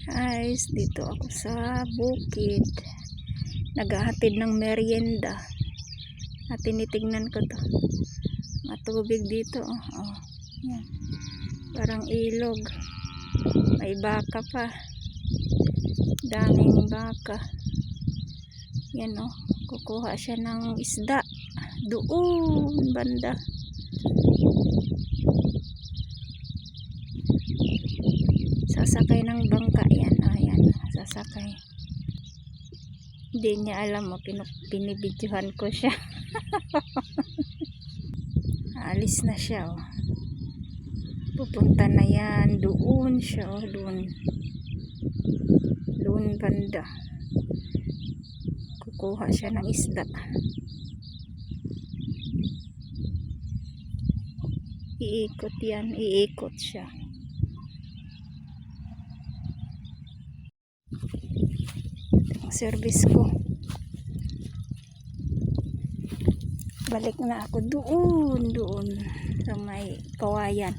Guys, dito ako sa bukid. Naghahatid ng merienda. At tinitignan ko to. Matubig dito. Oh. Yan. Parang ilog. May baka pa. Daming baka. Yan oh. Kukuha siya ng isda. Doon banda. Sasakay ng bangka yan. Ayan, sasakay. Hindi niya alam mo, pinibidyohan ko siya. Alis na siya oh. Pupunta na yan. Doon siya oh, doon. Doon banda. Kukuha siya ng isda. Iikot yan, iikot siya. Ito ang service ko. Balik na ako doon sa may kawayan.